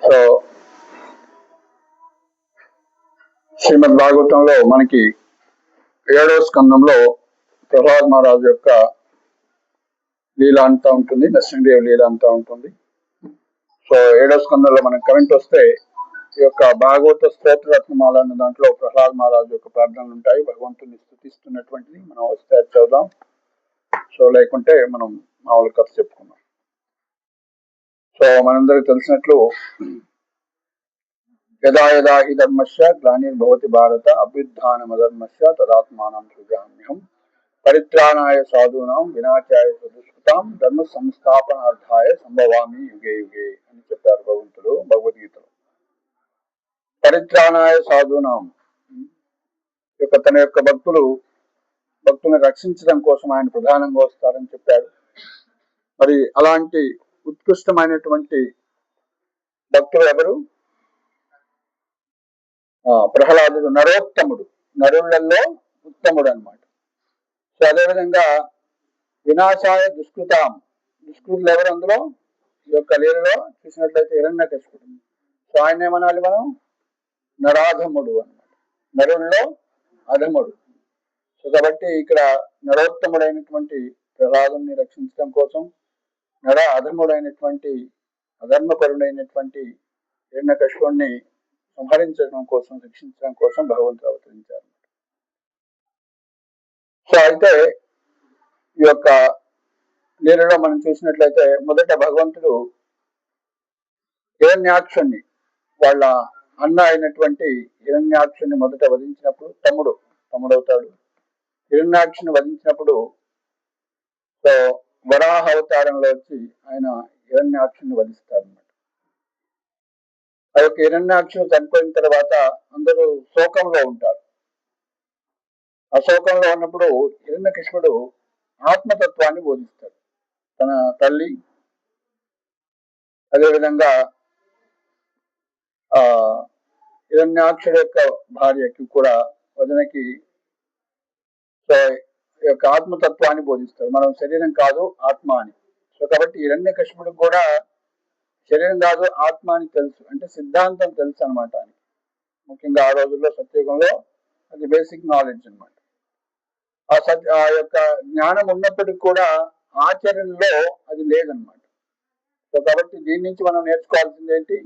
So శ్రీమద్ భాగవతంలో మనకి 7వ స్కందంలో ప్రహ్లాద్ మహారాజు యొక్క లీల అంతా ఉంటుంది, నరసింహదేవ్ లీల అంతా ఉంటుంది. సో 7వ స్కందంలో మనకి కరెంట్ వస్తే ఈ యొక్క భాగవత స్తోత్రరత్నమాల అన్న దాంట్లో ప్రహ్లాద్ మహారాజు యొక్క ప్రార్థనలు ఉంటాయి, భగవంతుని స్తుతిస్తున్నటువంటిది. మనం వస్తే చదువుదాం. సో లేకుంటే మనం మామూలు కథ చెప్పుకున్నాం. సో మనందరికి తెలిసినట్లు యదా యదా హి ధర్మస్య గ్లానిర్భవతి భారత అభ్యుత్థానమధర్మస్య తదాత్మానం సృజామ్యహం పరిత్రాణాయ సాధూనాం వినాశాయ సదుష్కృతాం ధర్మ సంస్థాపనార్థాయ సంభవామి యుగే యుగే అని చెప్పారు భగవంతుడు భగవద్గీతలో. పరిత్రాణాయ సాధూనాం యొక్క తన యొక్క భక్తులను రక్షించడం కోసం ఆయన ప్రధానంగా వస్తారని చెప్పారు. మరి అలాంటి ఉత్కృష్టమైనటువంటి భక్తులు ఎవరు? ప్రహ్లాదుడు నరోత్తముడు, నరులలో ఉత్తముడు అన్నమాట. సో అదేవిధంగా వినాశాయ దుష్కృతాం, దుష్కృతులు ఎవరు అందులో ఈ యొక్క లీలలో చూసినట్లయితే హిరణ్యకశిపుడు. సో ఆయన ఏమనాలి మనం? నరాధముడు అన్నమాట, నరుల్లో అధముడు. సో కాబట్టి ఇక్కడ నరోత్తముడైనటువంటి ప్రహ్లాదుని రక్షించడం కోసం, నర అధముడైనటువంటి అధర్మపరుడైనటువంటి హిరణ్యకశిపుడిని సంహరించడం కోసం, శిక్షించడం కోసం భగవంతుడు అవతరించారు. సో అయితే ఈ యొక్క లీలలో మనం చూసినట్లయితే మొదట భగవంతుడు హిరణ్యాక్షుణ్ణి, వాళ్ళ అన్న అయినటువంటి హిరణ్యాక్షుణ్ణి మొదట వధించినప్పుడు, తమ్ముడవుతాడు. హిరణ్యాక్షుని వధించినప్పుడు సో వరాహ అవతారంలో వచ్చి ఆయన హిరణ్యాక్షుని వధిస్తారు అన్నమాట. ఆ యొక్క హిరణ్యాక్షుడు చనిపోయిన తర్వాత అందరూ శోకంలో ఉంటారు. ఆ శోకంలో ఉన్నప్పుడు హిరణ్యకశిపుడు ఆత్మతత్వాన్ని బోధిస్తాడు. తన తల్లి, అదేవిధంగా హిరణ్యాక్షుడి యొక్క భార్యకి కూడా, వదనకి సో ఈ యొక్క ఆత్మతత్వాన్ని బోధిస్తాడు. మనం శరీరం కాదు ఆత్మ అని. సో కాబట్టి హిరణ్యకశిపుడికి కూడా శరీరం కాదు ఆత్మ అని తెలుసు, అంటే సిద్ధాంతం తెలుసు అనమాట. అని ముఖ్యంగా ఆ రోజుల్లో సత్యుగంలో అది బేసిక్ నాలెడ్జ్ అనమాట. ఆ యొక్క జ్ఞానం ఉన్నప్పటికీ కూడా ఆచరణలో అది లేదనమాట. సో కాబట్టి దీని నుంచి మనం నేర్చుకోవాల్సింది ఏంటి?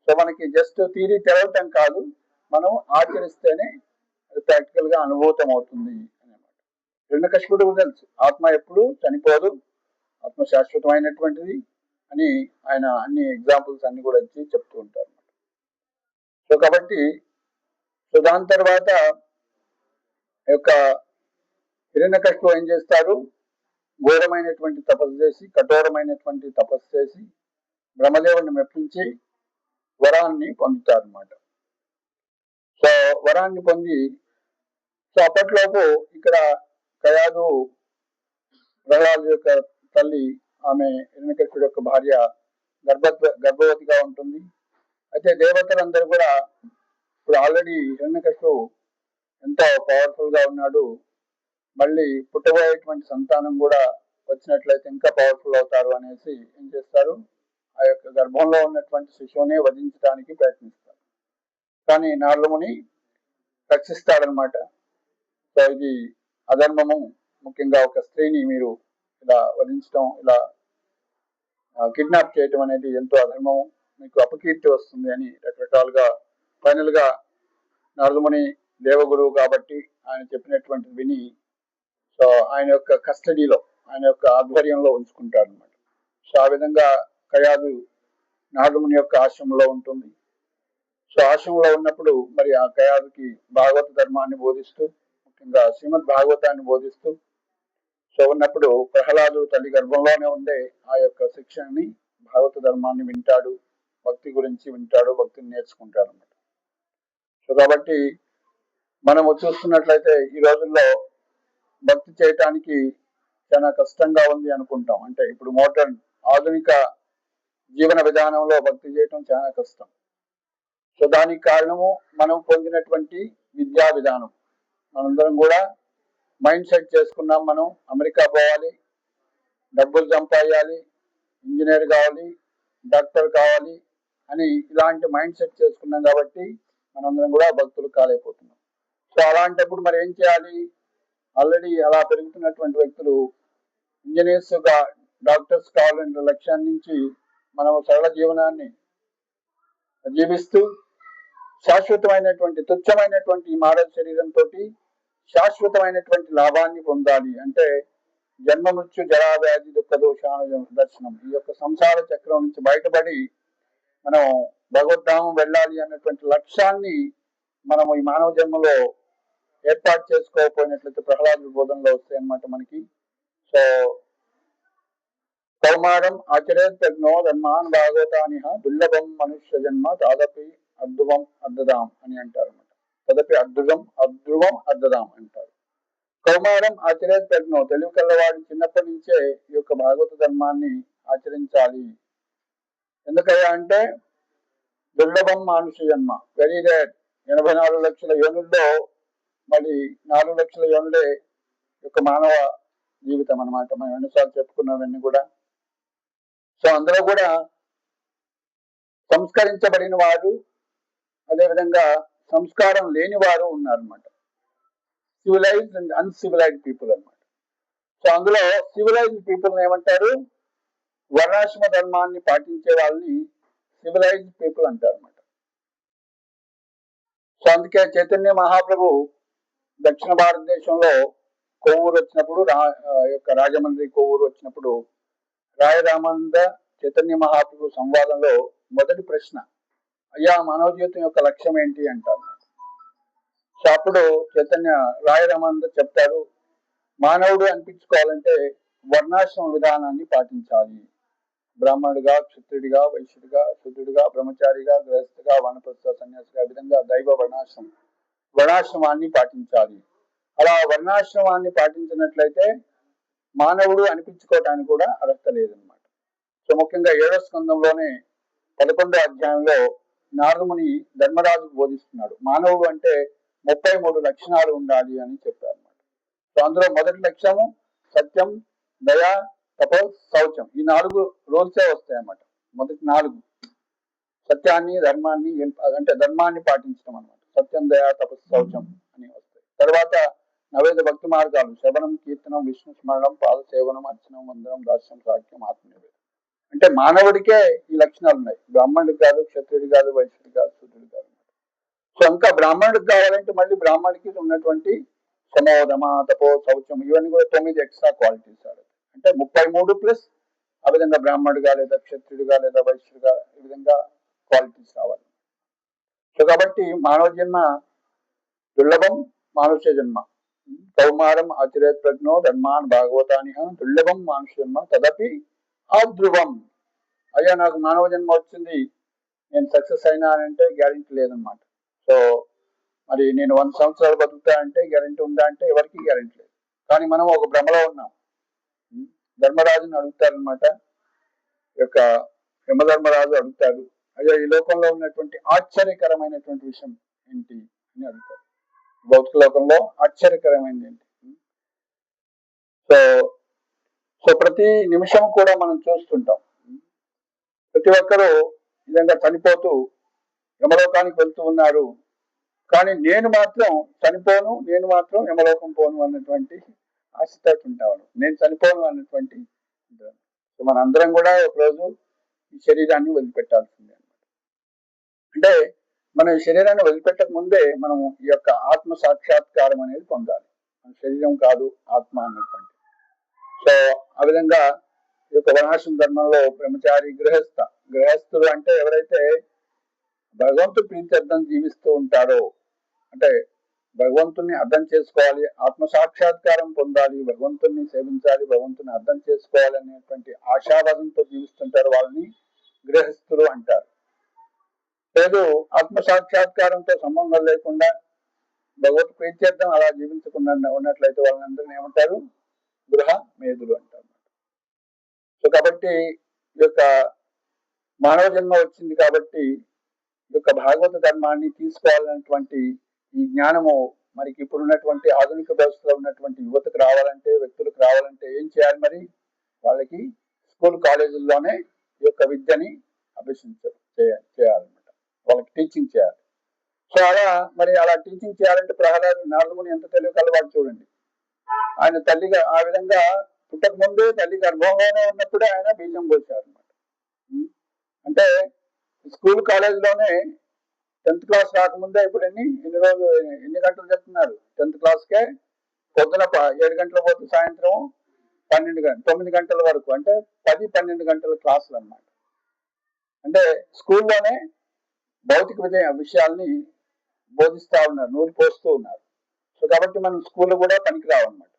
సో మనకి జస్ట్ థియరీ తెలవటం కాదు, మనం ఆచరిస్తేనే అది ప్రాక్టికల్ గా అనుభూతం అవుతుంది అనమాట. హిరణ్యకశిపుడు తెలుసు ఆత్మ ఎప్పుడు చనిపోదు, ఆత్మ శాశ్వతమైనటువంటిది అని ఆయన అన్ని ఎగ్జాంపుల్స్ అన్ని కూడా ఇచ్చి చెప్తూ ఉంటారు అన్నమాట. సో కాబట్టి సో దాని తర్వాత యొక్క హిరణ్యకశిపుడు ఏం చేస్తారు? ఘోరమైనటువంటి తపస్సు చేసి, కఠోరమైనటువంటి తపస్సు చేసి బ్రహ్మదేవుడిని మెప్పించి వరాన్ని పొందుతారు అన్నమాట. సో వరాన్ని పొంది, సో అప్పట్లోపు ఇక్కడ కయాదు ప్రహ్లాదు యొక్క తల్లి, ఆమె హిరణ్యకశిపుడు యొక్క భార్య గర్భవతిగా ఉంటుంది. అయితే దేవతలందరూ కూడా ఇప్పుడు ఆల్రెడీ హిరణ్యకశిపుడు ఎంతో పవర్ఫుల్ గా ఉన్నాడు, మళ్ళీ పుట్టబోయేటువంటి సంతానం కూడా వచ్చినట్లయితే ఇంకా పవర్ఫుల్ అవుతారు అనేసి ఏం చేస్తారు? ఆ యొక్క గర్భంలో ఉన్నటువంటి శిశువుని వధించడానికి ప్రయత్నిస్తారు. కానీ నారదముని రక్షిస్తాడనమాట. సో ఇది అధర్మము, ముఖ్యంగా ఒక స్త్రీని మీరు ఇలా వధించడం, ఇలా కిడ్నాప్ చేయటం అనేది ఎంతో అధర్మము, మీకు అపకీర్తి వస్తుంది అని రకరకాలుగా ఫైనల్ గా నారదముని దేవగురువు కాబట్టి ఆయన చెప్పినటువంటి విని సో ఆయన యొక్క కస్టడీలో, ఆయన యొక్క ఆధ్వర్యంలో ఉంచుకుంటారు అనమాట. సో ఆ విధంగా కయాదు నారదముని యొక్క ఆశ్రమంలో ఉంటుంది. సో ఆశ్రమంలో ఉన్నప్పుడు మరి ఆ కయాదుకి భాగవత ధర్మాన్ని బోధిస్తూ, ముఖ్యంగా శ్రీమద్ భాగవతాన్ని బోధిస్తూ సో ఉన్నప్పుడు ప్రహ్లాదు తల్లి గర్భంలోనే ఉండే ఆ యొక్క శిక్షణని, భాగవత ధర్మాన్ని వింటాడు, భక్తి గురించి వింటాడు, భక్తిని నేర్చుకుంటాడు అన్నమాట. సో కాబట్టి మనము చూస్తున్నట్లయితే ఈ రోజుల్లో భక్తి చేయటానికి చాలా కష్టంగా ఉంది అనుకుంటాం. అంటే ఇప్పుడు మోడర్న్ ఆధునిక జీవన విధానంలో భక్తి చేయటం చాలా కష్టం. సో దానికి కారణము మనం పొందినటువంటి విద్యా విధానం. మనందరం కూడా మైండ్ సెట్ చేసుకున్నాం, మనం అమెరికా పోవాలి, డబ్బులు సంపాదించాలి, ఇంజనీర్ కావాలి, డాక్టర్ కావాలి, అని ఇలాంటి మైండ్ సెట్ చేసుకున్నాం కాబట్టి మనందరం కూడా భక్తులు కాలేకపోతున్నాం. సో అలాంటప్పుడు మరి ఏం చేయాలి? ఆల్రెడీ అలా పెరుగుతున్నటువంటి వ్యక్తులు ఇంజనీర్స్ గా, డాక్టర్స్ కావాలనే లక్ష్యాన్ని నుంచి మనం సరళ జీవనాన్ని జీవిస్తూ శాశ్వతమైనటువంటి తుచ్చమైనటువంటి ఈ మానవ శరీరంతో శాశ్వతమైనటువంటి లాభాన్ని పొందాలి అంటే జన్మ మృత్యు జరా వ్యాధి దుఃఖ దోషాను దర్శనం, ఈ యొక్క సంసార చక్రం నుంచి బయటపడి మనం భగవద్ధామం వెళ్ళాలి అన్నటువంటి లక్ష్యాన్ని మనం ఈ మానవ జన్మలో ఏర్పాటు చేసుకోకపోయినట్లయితే ప్రహ్లాద బోధనలో వస్తాయి అన్నమాట మనకి. సో కౌమారం ఆచరేత్ ప్రజ్ఞో ధర్మాన్ భాగవతానిహ దుర్లభం మనుష్య జన్మ తాదపి అద్భువం అర్ధదాం అని అంటారు అన్నమాట. తదపి అద్భువం అర్ధదాం అంటారు. కౌమారం ఆచరేత్ ప్రజ్ఞో, తెలివి కల్లవాడు చిన్నప్పటి నుంచే ఈ యొక్క భాగవత ధర్మాన్ని ఆచరించాలి. ఎందుకయ్యా అంటే దుర్లభం మానుష జన్మ, వెరీ రేర్. 84 లక్షల యోనుల్లో మరి 4 లక్షల యోనులే యొక్క మానవ జీవితం అన్నమాట. మనం ఎన్నిసార్లు చెప్పుకున్నవన్నీ కూడా. సో అందులో కూడా సంస్కరించబడిన వారు, అదేవిధంగా సంస్కారం లేని వారు ఉన్నారన్నమాట. సివిలైజ్డ్ అండ్ అన్సివిలైజ్డ్ పీపుల్ అన్నమాట. సో అందులో సివిలైజ్డ్ పీపుల్ ఏమంటారు? వర్ణాశ్రమ ధర్మాన్ని పాటించే వాళ్ళని సివిలైజ్డ్ పీపుల్ అంటారు అన్నమాట. సో అందుకే చైతన్య మహాప్రభు దక్షిణ భారతదేశంలో కొవ్వూరు వచ్చినప్పుడు, యొక్క రాజమండ్రి కొవ్వూరు వచ్చినప్పుడు రాయ రామానంద చైతన్య మహాప్రభు సంవాదంలో మొదటి ప్రశ్న, అయ్యా మానవ జీవితం యొక్క లక్ష్యం ఏంటి అంటారు. సో అప్పుడు చైతన్య రాయ రామానంద చెప్తారు, మానవుడు అనిపించుకోవాలంటే వర్ణాశ్రమ విధానాన్ని పాటించాలి. బ్రాహ్మణుడిగా, క్షత్రుడిగా, వైశ్యుడిగా, శూద్రుడిగా, బ్రహ్మచారిగా, గృహస్థుగా, వానప్రస్థ, సన్యాసిగా, విధంగా దైవ వర్ణాశ్రమాన్ని పాటించాలి. అలా వర్ణాశ్రమాన్ని పాటించినట్లయితే మానవుడు అనిపించుకోవటానికి కూడా అర్హత లేదనమాట. సో ముఖ్యంగా 7వ స్కందంలోనే 11వ అధ్యాయంలో నారదుముని ధర్మరాజుకు బోధిస్తున్నాడు. మానవుడు అంటే 33 లక్షణాలు ఉండాలి అని చెప్పారు అనమాట. సో అందులో మొదటి లక్ష్యము సత్యం, దయ, తపో, శౌచం. ఈ 4 రూల్సే వస్తాయి అన్నమాట. మొదటి 4 సత్యాన్ని, ధర్మాన్ని, అంటే ధర్మాన్ని పాటించడం అనమాట. సత్యం, దయ, తపస్సు, శౌచం అని వస్తాయి. తర్వాత నవేద భక్తి మార్గాలు శ్రవణం, కీర్తనం, విష్ణు స్మరణం, పాద సేవనం, అర్చనం, వందనం, దాస్యం, సాఖ్యం, ఆత్మనివేదం. అంటే మానవుడికే ఈ లక్షణాలు ఉన్నాయి. బ్రాహ్మణుడికి కాదు, క్షత్రుడి కాదు, వైశ్యుడి కాదు, శూద్రుడి కాదు. సో ఇంకా బ్రాహ్మణుడికి కావాలంటే మళ్ళీ బ్రాహ్మణుడికి ఉన్నటువంటి సమోదమ, తపో, శౌచం ఇవన్నీ కూడా 9 ఎక్స్ట్రా క్వాలిటీస్. అంటే 33 ప్లస్ ఆ విధంగా బ్రాహ్మణుడిగా లేదా క్షత్రుడిగా లేదా వైశ్యుడిగా ఈ విధంగా క్వాలిటీస్ రావాలి. సో కాబట్టి మానవ జన్మ దుర్లభం మానుష్య జన్మ. కౌమారం ఆచరేత్ ప్రజ్ఞో ధర్మాన్ భాగవతానిహ దుర్లభం మానుష్య జన్మ తదపి అధ్రువం. అయ్యా నాకు మానవ జన్మ వచ్చింది, నేను సక్సెస్ అయినా అంటే గ్యారెంటీ లేదనమాట. సో మరి నేను 100 సంవత్సరాలు బతుకుతా అంటే గ్యారెంటీ ఉందా అంటే ఎవరికి గ్యారెంటీ లేదు. కానీ మనం ఒక భ్రమలో ఉన్నాం. ధర్మరాజుని అడుగుతారనమాట. యొక్క యమధర్మరాజు అడుగుతారు, అయ్యా ఈ లోకంలో ఉన్నటువంటి ఆశ్చర్యకరమైనటువంటి విషయం ఏంటి అని అడుగుతారు. భౌతిక లోకంలో ఆశ్చర్యకరమైనది ఏంటి? సో సో ప్రతి నిమిషం కూడా మనం చూస్తుంటాం. ప్రతి ఒక్కరూ నిజంగా చనిపోతూ యమలోకానికి వెళ్తూ ఉన్నారు. కానీ నేను మాత్రం చనిపోను, నేను మాత్రం యమలోకం పోను అన్నటువంటి ఆశతో ఉంటాను. నేను చనిపోను అన్నటువంటి. మన అందరం కూడా ఒకరోజు ఈ శరీరాన్ని వదిలిపెట్టాల్సిందే అనమాట. అంటే మనం ఈ శరీరాన్ని వదిలిపెట్టక ముందే మనం ఈ యొక్క ఆత్మ సాక్షాత్కారం అనేది పొందాలి. మన శరీరం కాదు ఆత్మ అన్నటువంటి. సో ఆ విధంగా ఈ యొక్క వర్ణాశ్రమ ధర్మంలో బ్రహ్మచారి, గృహస్థులు అంటే ఎవరైతే భగవంతుడు ప్రీత్యర్థం జీవిస్తూ ఉంటారో, అంటే భగవంతుని అర్థం చేసుకోవాలి, ఆత్మ సాక్షాత్కారం పొందాలి, భగవంతుని సేవించాలి, భగవంతుని అర్థం చేసుకోవాలి అనేటువంటి ఆశావాదంతో జీవిస్తుంటారు, వాళ్ళని గృహస్థులు అంటారు. లేదు ఆత్మ సాక్షాత్కారంతో సంబంధం లేకుండా భగవత్ ప్రీత్యర్థం అలా జీవించకుండా ఉన్నట్లయితే వాళ్ళందరినీ ఏమంటారు? గృహ మేధులు అంటారు. సో కాబట్టి ఈ యొక్క మానవ జన్మ వచ్చింది కాబట్టి ఈ యొక్క భాగవత ధర్మాన్ని తీసుకోవాలన్నటువంటి ఈ జ్ఞానము మనకి ఇప్పుడున్నటువంటి ఆధునిక వ్యవస్థలో ఉన్నటువంటి యువతకు రావాలంటే, వ్యక్తులకు రావాలంటే ఏం చేయాలి? మరి వాళ్ళకి స్కూల్ కాలేజీల్లోనే ఈ యొక్క విద్యని అభ్యసించారు. చేయాలన్నమాట, వాళ్ళకి టీచింగ్ చేయాలి. సో అలా టీచింగ్ చేయాలంటే ప్రహ్లాదు నారదముని ఎంత తెలివి కలవాడు చూడండి. ఆయన తల్లిగా ఆ విధంగా పుట్టక ముందే తల్లి గర్భంలోనే ఉన్నప్పుడే ఆయన బీజం పోశారు అనమాట. అంటే స్కూల్ కాలేజీలోనే 10th క్లాస్ రాకముందే ఇప్పుడు ఎన్ని గంటలు చెప్తున్నారు? 10th క్లాస్కే పొద్దున 7 గంటల పోతే సాయంత్రం 9 గంటల వరకు, అంటే 10-12 గంటల క్లాసులు అన్నమాట. అంటే స్కూల్లోనే భౌతిక విషయాల్ని బోధిస్తా ఉన్నారు, నూరి పోస్తూ ఉన్నారు. సో కాబట్టి మనం స్కూల్ కూడా పనికి రావన్నమాట.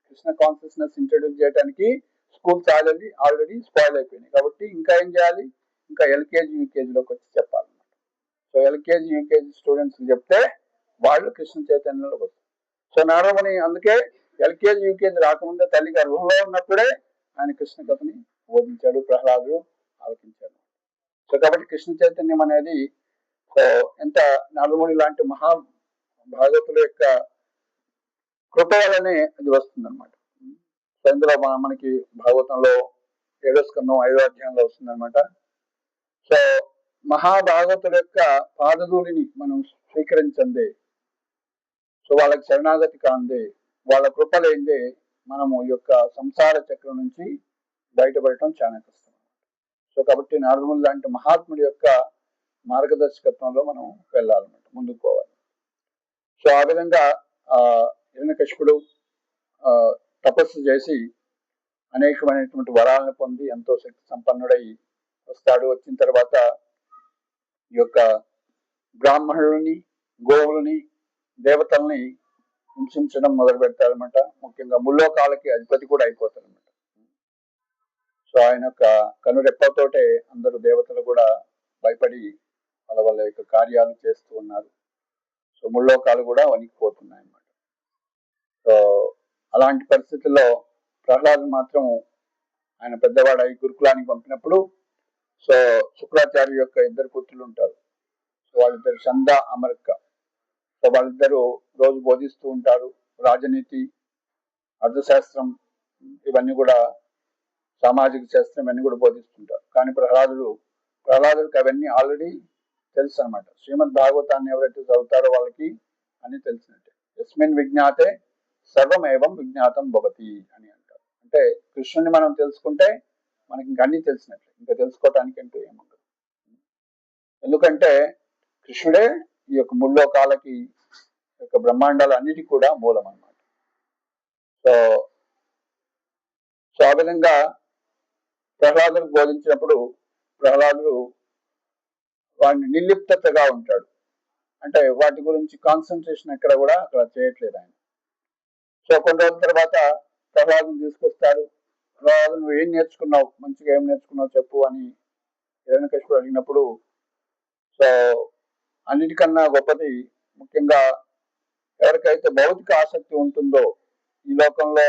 కృష్ణ కాన్షియస్నెస్ ఇంట్రడ్యూస్ చేయడానికి స్కూల్స్ ఆల్రెడీ స్పాయిల్ అయిపోయినాయి. కాబట్టి ఇంకా ఏం చేయాలి? ఇంకా ఎల్కేజీ యూకేజీలోకి వచ్చి చెప్పాలన్నమాట. సో ఎల్కేజీ యూకేజీ స్టూడెంట్స్ చెప్తే వాళ్ళు కృష్ణ చైతన్యంలోకి వస్తారు. సో నారదముని అందుకే ఎల్కేజీ యూకేజీ రాకముందే తల్లి గర్భంలో ఉన్నప్పుడే ఆయన కృష్ణ కథని బోధించాడు, ప్రహ్లాదుడు ఆలోచించాడు. సో కాబట్టి కృష్ణ చైతన్యం అనేది ఎంత నారదముని లాంటి మహా భాగవతుల యొక్క కృప వల్లనే అది వస్తుంది అనమాట. సో ఇందులో మనకి భాగవతంలో 7వ స్కంధం 5వ అధ్యాయంలో వస్తుంది అనమాట. సో మహాభాగవతుల యొక్క పాదధూళిని మనం స్వీకరించందే, సో వాళ్ళకి శరణాగతి కాందే, వాళ్ళ కృప లేదే మనము ఈ యొక్క సంసార చక్రం నుంచి బయటపడటం చాలా కష్టం. సో కాబట్టి నారదముని లాంటి మహాత్ముడి యొక్క మార్గదర్శకత్వంలో మనం వెళ్ళాలన్నమాట, ముందుకు పోవాలి. సో ఆ విధంగా హిరణ్యకశిపుడు తపస్సు చేసి అనేకమైనటువంటి వరాలను పొంది ఎంతో శక్తి సంపన్నుడై వస్తాడు. వచ్చిన తర్వాత ఈ యొక్క బ్రాహ్మణులని, గోవులని, దేవతల్ని హింసించడం మొదలు పెడతారనమాట. ముఖ్యంగా ముల్లోకాలకి అధిపతి కూడా అయిపోతారనమాట. సో ఆయన యొక్క కనురెప్పతోటే అందరూ దేవతలు కూడా భయపడి వాళ్ళ యొక్క కార్యాలు చేస్తూ ఉన్నారు. సో ముల్లోకాలు కూడా వణికిపోతున్నాయి అన్నమాట. సో అలాంటి పరిస్థితుల్లో ప్రహ్లాదు మాత్రం ఆయన పెద్దవాడై గురుకులానికి పంపినప్పుడు, సో శుక్రాచార్య యొక్క 2 పుత్రులు ఉంటారు. సో వాళ్ళిద్దరు చంద, అమర్క. సో వాళ్ళిద్దరూ రోజు బోధిస్తూ ఉంటారు. రాజనీతి, అర్థశాస్త్రం, ఇవన్నీ కూడా సామాజిక శాస్త్రం ఇవన్నీ కూడా బోధిస్తుంటారు. కానీ ప్రహ్లాదుడికి అవన్నీ ఆల్రెడీ తెలుసు అనమాట. శ్రీమద్ భాగవతాన్ని ఎవరైతే చదువుతారో వాళ్ళకి అని తెలిసినట్టే. యస్మిన్ విజ్ఞాతే సర్వమేవం విజ్ఞాతం భవతి అని అంటారు. అంటే కృష్ణుని మనం తెలుసుకుంటే మనకి ఇంకా అన్ని తెలిసినట్లే, ఇంకా తెలుసుకోవటానికి అంటూ ఏముండదు. ఎందుకంటే కృష్ణుడే ఈ యొక్క ముల్లోకాలకి యొక్క బ్రహ్మాండాలు అన్నిటికీ కూడా మూలం అన్నమాట. సో ఆ విధంగా ప్రహ్లాదుడికి బోధించినప్పుడు ప్రహ్లాదుడు వాడిని నిర్లిప్తగా ఉంటాడు. అంటే వాటి గురించి కాన్సన్ట్రేషన్ ఎక్కడ కూడా అక్కడ చేయట్లేదు ఆయన. సో కొన్ని రోజుల తర్వాత ప్రహ్లాదుని తీసుకొస్తారు. ప్రహ్లాదు నువ్వు ఏం నేర్చుకున్నావు, మంచిగా ఏం నేర్చుకున్నావు చెప్పు అని హిరణ్యకశిపుడు అడిగినప్పుడు, సో అన్నిటికన్నా గొప్పది ముఖ్యంగా ఎవరికైతే భౌతిక ఆసక్తి ఉంటుందో, ఈ లోకంలో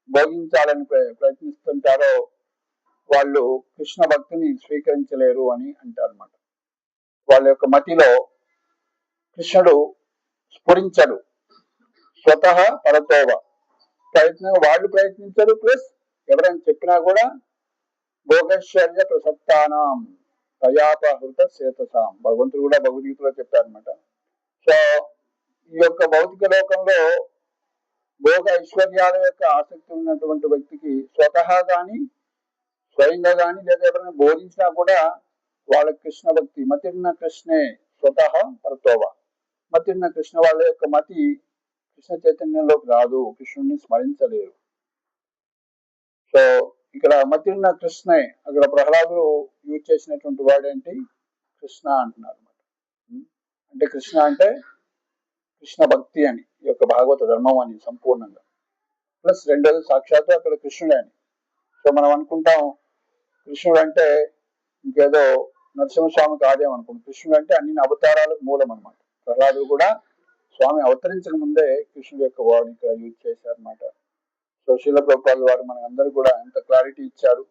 భోగించాలని ప్రయత్నిస్తుంటారో వాళ్ళు కృష్ణ భక్తిని స్వీకరించలేరు అని అంటారన్నమాట. వాళ్ళ యొక్క మతిలో కృష్ణుడు స్ఫురించడు. స్వతహ పరతోవ వాళ్ళు ప్రయత్నించరు. ప్లస్ ఎవరైనా చెప్పినా కూడా భోగైశ్వర్య ప్రసక్తానాం తయాపహృత చేతసాం, భగవంతుడు కూడా భగవద్గీతలో చెప్పారనమాట. సో ఈ యొక్క భౌతిక లోకంలో భోగ ఐశ్వర్యాల యొక్క ఆసక్తి ఉన్నటువంటి వ్యక్తికి స్వతహా గాని స్వయంగా గాని లేదా ఎవరైనా బోధించినా కూడా వాళ్ళ కృష్ణ భక్తి మతిర్న కృష్ణే స్వతహ పరతోవ, మతిర్న కృష్ణ వాళ్ళ యొక్క మతి కృష్ణ చైతన్యంలోకి రాదు, కృష్ణుడిని స్మరించలేరు. సో ఇక్కడ మతిర్న కృష్ణే, అక్కడ ప్రహ్లాదుడు యూజ్ చేసినటువంటి వర్డ్ ఏంటి? కృష్ణ అంటున్నారు అనమాట. అంటే కృష్ణ అంటే కృష్ణ భక్తి అని, ఈ యొక్క భాగవత ధర్మం అని సంపూర్ణంగా. ప్లస్ రెండోది సాక్షాత్తు అక్కడ కృష్ణుడే అని. సో మనం అనుకుంటాం కృష్ణుడు అంటే ఇంకేదో నరసింహస్వామి కార్యం అనుకుంటాం. కృష్ణుడు అంటే అన్ని అవతారాలకు మూలం అనమాట. ప్రహ్లాదుడు కూడా స్వామి అవతరించక ముందే కృష్ణుడు యొక్క వర్డ్ ఇక్కడ యూజ్ చేశారనమాట. సో శీల ప్రభుపాదుల వారు మన అందరూ కూడా ఎంత క్లారిటీ ఇచ్చారు.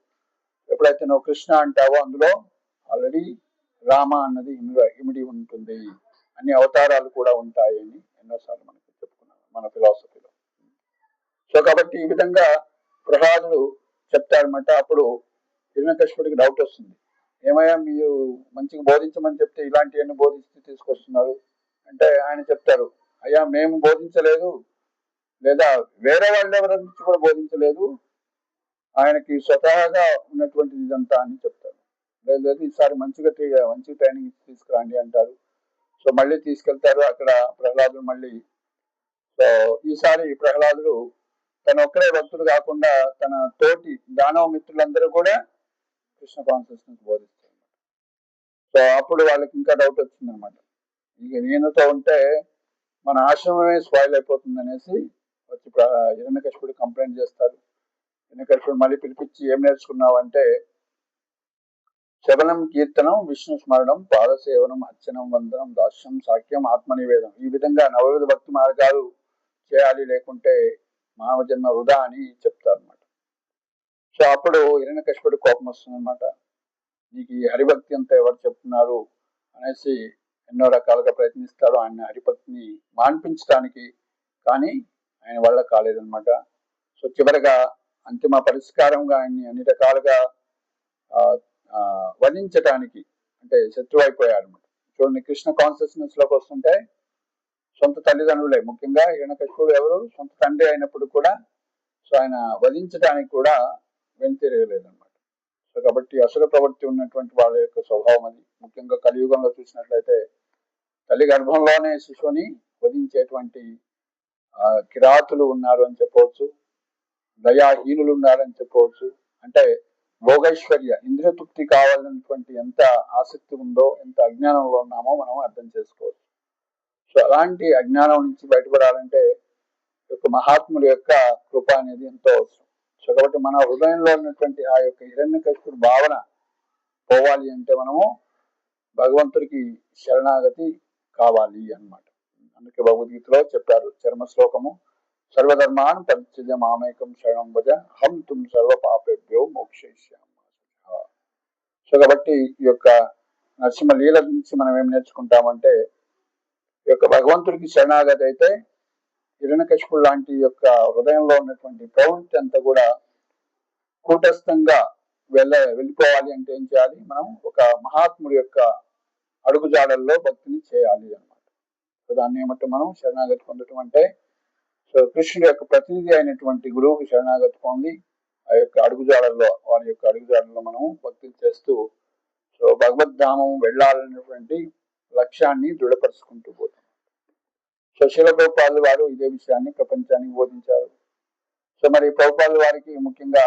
ఎప్పుడైతే నువ్వు కృష్ణ అంటావో అందులో ఆల్రెడీ రామ అన్నది ఇమిడి ఉంటుంది, అన్ని అవతారాలు కూడా ఉంటాయి అని ఎన్నోసార్లు మనకి చెప్పుకున్నాం మన ఫిలాసఫీలో. సో కాబట్టి ఈ విధంగా ప్రహ్లాదుడు చెప్తాడనమాట. అప్పుడు హిరణ్యకశిపుడికి డౌట్ వస్తుంది, ఏమయ్యా మీరు మంచిగా బోధించమని చెప్తే ఇలాంటివన్నీ బోధిస్తూ తీసుకొస్తున్నారు అంటే ఆయన చెప్తారు, అయ్యా మేము బోధించలేదు, లేదా వేరే వాళ్ళు ఎవరి నుంచి కూడా బోధించలేదు, ఆయనకి స్వతహాగా ఉన్నటువంటిది ఇదంతా అని చెప్తారు. లేదు ఈసారి మంచి ట్రైనింగ్ తీసుకురండి అంటారు. సో మళ్ళీ తీసుకెళ్తారు. అక్కడ ప్రహ్లాదుడు మళ్ళీ, సో ఈసారి ప్రహ్లాదుడు తన ఒక్కడే భక్తుడు కాకుండా తన తోటి దానవ మిత్రులందరూ కూడా కృష్ణ కాన్షియస్నెస్ బోధిస్తారు. సో అప్పుడు వాళ్ళకి ఇంకా డౌట్ వచ్చింది అనమాట, ఇక నేనుతో ఉంటే మన ఆశ్రమమే స్పాయిల్ అయిపోతుంది అనేసి వచ్చి హిరణ్యకశిపుడు కంప్లైంట్ చేస్తారు. హిరణ్యకశిపుడు మళ్ళీ పిలిపించి ఏం నేర్చుకున్నావు అంటే, శబనం కీర్తనం విష్ణు స్మరణం పాదసేవనం అర్చనం వందనం దాస్యం సాఖ్యం ఆత్మనివేదం, ఈ విధంగా నవవిధ భక్తి మార్గాలు చేయాలి, లేకుంటే మానవ జన్మ వృధా అని చెప్తారు అనమాట. సో అప్పుడు హిరణ్యకశిపుడు కోపం వస్తుంది అనమాట, నీకు ఈ హరిభక్తి అంతా ఎవరు చెప్తున్నారు అనేసి ఎన్నో రకాలుగా ప్రయత్నిస్తాడు ఆయన హరిభక్తిని మాన్పించడానికి, కానీ ఆయన వల్ల కాలేదనమాట. సో చివరిగా అంతిమ పరిష్కారంగా ఆయన్ని అన్ని రకాలుగా వధించటానికి అంటే శత్రువు అయిపోయాడు అనమాట. చూడండి, కృష్ణ కాన్షియస్నెస్ లోకి వస్తుంటే సొంత తల్లిదండ్రులే, ముఖ్యంగా హిరణ్యకశిపుడు ఎవరు సొంత తండ్రి అయినప్పుడు కూడా సో ఆయన వధించడానికి కూడా వెనుతిరగలేదన్నమాట. సో కాబట్టి అసుర ప్రవృత్తి ఉన్నటువంటి వాళ్ళ యొక్క స్వభావం అది. ముఖ్యంగా కలియుగంలో చూసినట్లయితే తల్లి గర్భంలోనే శిశువుని వధించేటువంటి కిరాతులు ఉన్నారు అని చెప్పవచ్చు, దయాహీనులు ఉన్నారని చెప్పవచ్చు. అంటే భోగైశ్వర్య ఇంద్రియ తృప్తి కావాలన్నటువంటి ఎంత ఆసక్తి ఉందో, ఎంత అజ్ఞానంలో ఉన్నామో మనం అర్థం చేసుకోవచ్చు. సో అలాంటి అజ్ఞానం నుంచి బయటపడాలంటే యొక్క మహాత్ముల యొక్క కృప అనేది ఎంతో అవసరం. సో కాబట్టి మన హృదయంలో ఉన్నటువంటి ఆ యొక్క హిరణ్యకశిపుడు భావన పోవాలి అంటే మనము భగవంతుడికి శరణాగతి కావాలి అన్నమాట. అందుకే భగవద్గీతలో చెప్పారు చర్మ శ్లోకము, సర్వధర్మాన్ పరిత్యజ్య మామేకం శరణం భజ హం తుం సర్వ పాపేభ్యో మోక్షయిష్యామి. సో కాబట్టి ఈ యొక్క నరసింహ లీల నుంచి మనం ఏం నేర్చుకుంటామంటే, ఈ యొక్క భగవంతుడికి శరణాగతి అయితే హిరణ్యకశిపుడు లాంటి యొక్క హృదయంలో ఉన్నటువంటి ప్రవృత్తి అంతా కూడా కూటస్థంగా వెళ్ళిపోవాలి అంటే ఏం చేయాలి, మనం ఒక మహాత్ముడి యొక్క అడుగుజాడల్లో భక్తిని చేయాలి అన్నమాట. సో దాన్ని ఏమంటే మనం శరణాగతి పొందటం అంటే, సో కృష్ణుడి యొక్క ప్రతినిధి అయినటువంటి గురువుకి శరణాగతి పొంది ఆ యొక్క అడుగుజాడల్లో వారి యొక్క అడుగుజాడల్లో మనం భక్తులు చేస్తూ సో భగవద్ధామం వెళ్ళాలనేటువంటి లక్ష్యాన్ని దృఢపరుచుకుంటూ పోతాం. సో శిల ప్రభుపాదుల వారు ఇదే విషయాన్ని ప్రపంచానికి బోధించారు. సో మరి ప్రభుపాదుల వారికి ముఖ్యంగా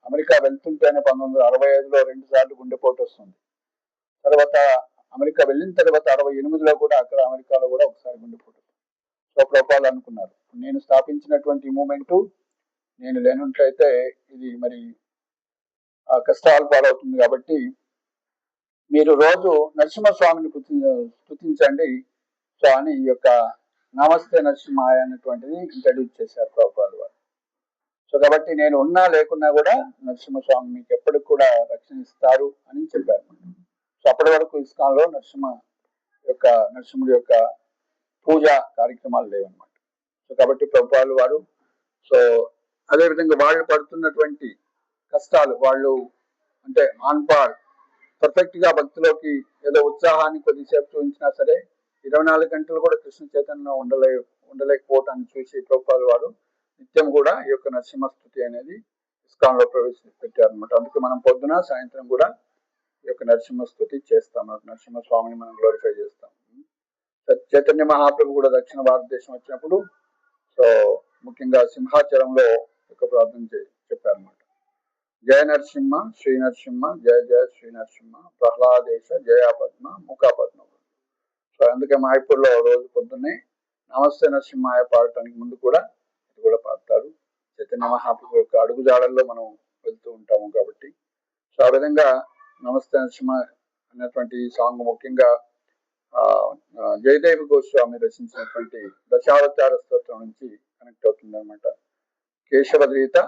అమెరికా వెళ్తుంటేనే 1965లో 2 సార్లు గుండెపోటు వస్తుంది. తర్వాత అమెరికా వెళ్ళిన తర్వాత 68లో కూడా అక్కడ అమెరికాలో కూడా ఒకసారి గుండెపోటు. సో ప్రభుపాదులు అనుకున్నారు, నేను స్థాపించినటువంటి మూమెంట్ నేను లేనట్లయితే ఇది మరి కష్టాలు పాలవుతుంది, కాబట్టి మీరు రోజు నరసింహస్వామిని స్తుతించండి సో అని ఈ యొక్క నమస్తే నరసింహాయ అనేటువంటిది ఇంట్రడ్యూస్ చేశారు ప్రభుపాదుల వారు. సో కాబట్టి నేను ఉన్నా లేకున్నా కూడా నరసింహస్వామి మీకు ఎప్పటికి కూడా రక్షణ ఇస్తారు అని చెప్పారు. సో అప్పటి వరకు ఇస్కాన్లో నరసింహుడి యొక్క పూజా కార్యక్రమాలు లేవన్నమాట. సో కాబట్టి ప్రభుపాదుల వారు సో అదేవిధంగా వాళ్ళు పడుతున్నటువంటి కష్టాలు, వాళ్ళు అంటే ఆన్ పార్ పర్ఫెక్ట్ గా భక్తిలోకి ఏదో ఉత్సాహాన్ని కొద్దిసేపు చూపించినా సరే 24 గంటలు కూడా కృష్ణ చైతన్యంలో ఉండలేకపోవటాన్ని చూసి ప్రభుపాదుల వారు నిత్యం కూడా ఈ యొక్క నరసింహస్తుతి అనేది ఇస్కాన్ లో ప్రవేశపెట్టారనమాట. అందుకే మనం పొద్దున సాయంత్రం కూడా ఈ యొక్క నరసింహస్తుతి చేస్తాం, నరసింహస్వామిని మనం గ్లోరిఫై చేస్తాం. చైతన్య మహాప్రభు కూడా దక్షిణ భారతదేశం వచ్చినప్పుడు సో ముఖ్యంగా సింహాచలంలో యొక్క ప్రార్థన చెప్పారనమాట. జయ నరసింహ శ్రీ నరసింహ జయ జయ శ్రీ నరసింహ ప్రహ్లాదేశ జయ పద్మ ముఖ పద్మ. సో అందుకే మాయపూర్లో రోజు పొద్దున్నే నమస్తే నరసింహాయ పాడటానికి ముందు కూడా ఇది కూడా పాడతారు. చైతన్య మహాప్రభు యొక్క అడుగుజాడల్లో మనం వెళ్తూ ఉంటాము కాబట్టి సో ఆ విధంగా నమస్తే నరసింహ అనేటువంటి సాంగ్ ముఖ్యంగా జయదేవి గోస్వామి రచించినటువంటి దశావతార స్తోత్రం నుంచి కనెక్ట్ అవుతుంది అనమాట. కేశవద్రీత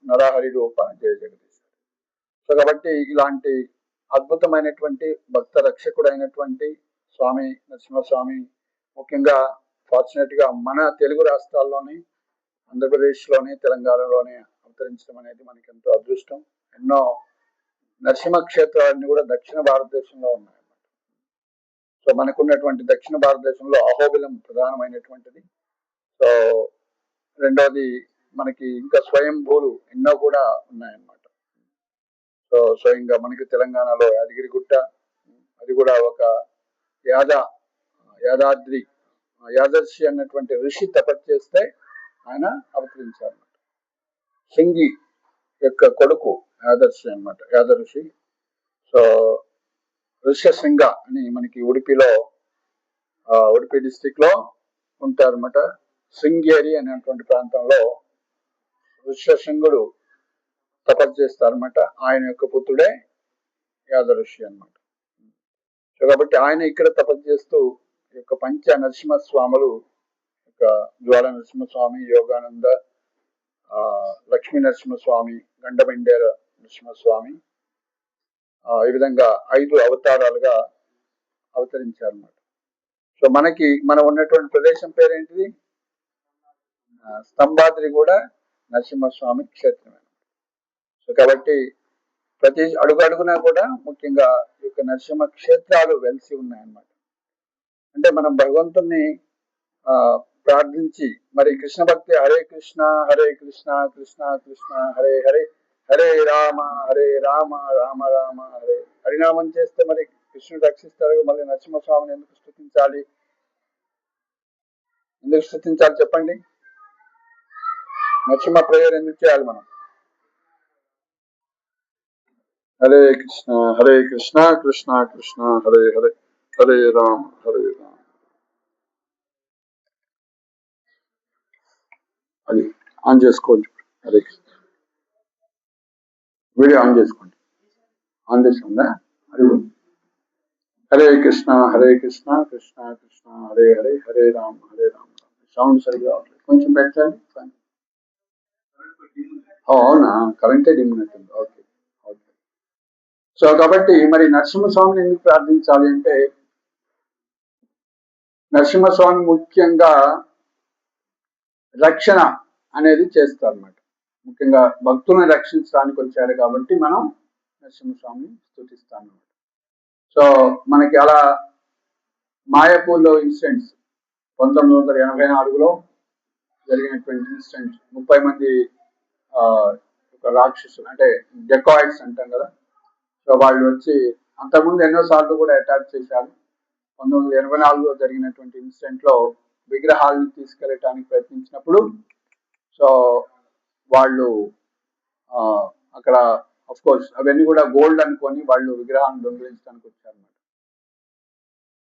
నరహరి రూప జయ జగదీశ్. సో కాబట్టి ఇలాంటి అద్భుతమైనటువంటి భక్త రక్షకుడైనటువంటి స్వామి నరసింహస్వామి ముఖ్యంగా ఫార్చునేట్ గా మన తెలుగు రాష్ట్రాల్లోని ఆంధ్రప్రదేశ్ లోని తెలంగాణలోనే అవతరించడం అనేది మనకి ఎంతో అదృష్టం. ఎన్నో నరసింహ క్షేత్రాలన్నీ కూడా దక్షిణ భారతదేశంలో ఉన్నాయి. సో మనకున్నటువంటి దక్షిణ భారతదేశంలో అహోబిలం ప్రధానమైనటువంటిది. సో రెండోది మనకి ఇంకా స్వయంభూలు ఎన్నో కూడా ఉన్నాయన్నమాట. సో స్వయంగా మనకి తెలంగాణలో యాదగిరిగుట్ట, అది కూడా ఒక యాదాద్రి యాదర్శి అన్నటువంటి ఋషి తపస్సు చేస్తే ఆయన అవతరించారు. సింగి యొక్క కొడుకు యాదర్శి అన్నమాట, యాదఋషి. సో ఋష్యశృంగ అని మనకి ఉడిపిలో ఉడిపి డిస్టిక్ లో ఉంటారన్నమాట. శృంగేరి అనేటువంటి ప్రాంతంలో ఋష్యశృంగుడు తపస్సు చేస్తారన్నమాట. ఆయన యొక్క పుత్రుడే యాదఋషి అన్నమాట. సో కాబట్టి ఆయన ఇక్కడ తపస్సు చేస్తూ ఈ యొక్క పంచ నరసింహస్వాములు, యొక్క జ్వాల నరసింహస్వామి, యోగానంద, లక్ష్మీ నరసింహస్వామి, గండమెండేర నరసింహస్వామి, ఈ విధంగా 5 అవతారాలుగా అవతరించారన్నమాట. సో మనం ఉన్నటువంటి ప్రదేశం పేరేంటిది? స్తంభాద్రి కూడా నరసింహస్వామి క్షేత్రమే. సో కాబట్టి ప్రతి అడుగునా కూడా ముఖ్యంగా ఈ యొక్క నరసింహ క్షేత్రాలు వెలిసి ఉన్నాయన్నమాట. అంటే మనం భగవంతుణ్ణి ప్రార్థించి మరి కృష్ణ భక్తి, హరే కృష్ణ కృష్ణ కృష్ణ హరే హరే, హరే రామ రామ రామ హరే, హరినామం చేస్తే మరి కృష్ణుడు రక్షిస్తాడు. మళ్ళీ నరసింహస్వామిని ఎందుకు స్తుతించాలి చెప్పండి? నరసింహ ప్రేయర్ ఎందుకు చేయాలి మనం? హరే కృష్ణ కృష్ణ కృష్ణ హరే హరే, హరే రామ రామ. అది ఆన్ చేసుకోండి. హరే కృష్ణ వీడియో ఆన్ చేసుకోండి. ఆన్ చేసుకుందా? హరే కృష్ణ కృష్ణ కృష్ణ హరే హరే, హరే రామ రామ. సౌండ్ సరిగ్గా రావట్లేదు, కొంచెం పెట్టండి. అవునా, కరెంటే డిమ్ అవుతుంది. ఓకే. సో కాబట్టి మరి నరసింహస్వామిని ఎందుకు ప్రార్థించాలి అంటే, నరసింహస్వామి ముఖ్యంగా రక్షణ అనేది చేస్తారు అన్నమాట. ముఖ్యంగా భక్తులను రక్షించడానికి వచ్చారు కాబట్టి మనం నరసింహస్వామిని స్తుతిస్తాం. సో మనకి అలా మాయాపూర్లో ఇన్సిడెంట్స్ 1984లో జరిగినటువంటి ఇన్సిడెంట్, 30 మంది రాక్షసులు అంటే డెకాయిడ్స్ అంటాం కదా. సో వాళ్ళు వచ్చి అంతకుముందు ఎన్నోసార్లు కూడా అటాక్ చేశారు. 1984లో జరిగినటువంటి ఇన్సిడెంట్ లో విగ్రహాలను తీసుకెళ్ళటానికి ప్రయత్నించినప్పుడు సో వాళ్ళు అక్కడ అఫ్ కోర్స్ అవన్నీ కూడా గోల్డ్ అనుకొని వాళ్ళు విగ్రహాన్ని దొంగిలించడానికి వచ్చారన్నమాట.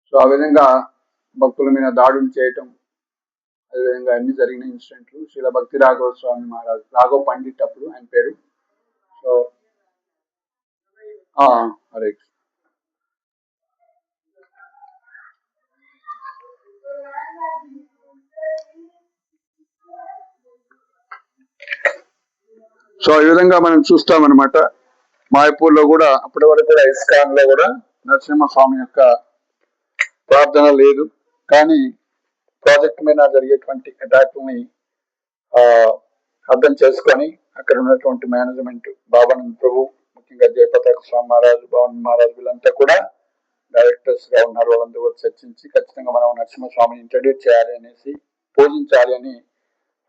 సో ఆ విధంగా భక్తుల మీద దాడులు చేయటం, అదేవిధంగా అన్ని జరిగిన ఇన్సిడెంట్లు. శ్రీల భక్తి రాఘవ స్వామి మహారాజ్, రాఘవ పండిట్ అప్పుడు ఆయన పేరు. సో హరే సో ఈ విధంగా మనం చూస్తామన్నమాట. మాయపూర్ లో కూడా అప్పటి వరకు కూడా ఇస్కాన్ లో కూడా నరసింహస్వామి యొక్క ప్రార్థన లేదు. కానీ ప్రాజెక్ట్ మీద జరిగేటువంటి అటాక్ని అర్థం చేసుకొని అక్కడ ఉన్నటువంటి మేనేజ్మెంట్, బాబానంద్ ప్రభు, ముఖ్యంగా జయపతాక స్వామి మహారాజు, భవన్ మహారాజు, వీళ్ళంతా కూడా డైరెక్టర్స్ గా ఉన్నారు. వాళ్ళందరూ కూడా చర్చించి ఖచ్చితంగా మనం నరసింహస్వామిని ఇంట్రడ్యూస్ చేయాలి అనేసి, పూజించాలి అని.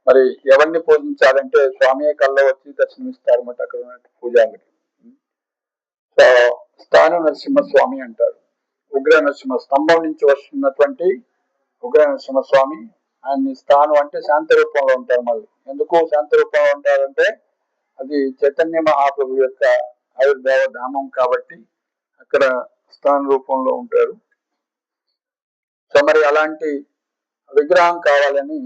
మరి ఎవరిని పూజించాలంటే స్వామి కల్లో వచ్చి దర్శనమిస్తారు అన్నమాట అక్కడ ఉన్న పూజారికి. సో స్థాన నరసింహస్వామి అంటారు. ఉగ్ర నరసింహ, స్తంభం నుంచి వస్తున్నటువంటి ఉగ్ర నరసింహస్వామి. ఆయన్ని స్థానం అంటే శాంతి రూపంలో ఉంటారు. మళ్ళీ ఎందుకు శాంతి రూపంలో ఉంటారంటే అది చైతన్య మహాప్రభు యొక్క ఆయుర్దేవ ధామం కాబట్టి అక్కడ స్థాన రూపంలో ఉంటారు. సో మరి అలాంటి విగ్రహం కావాలని,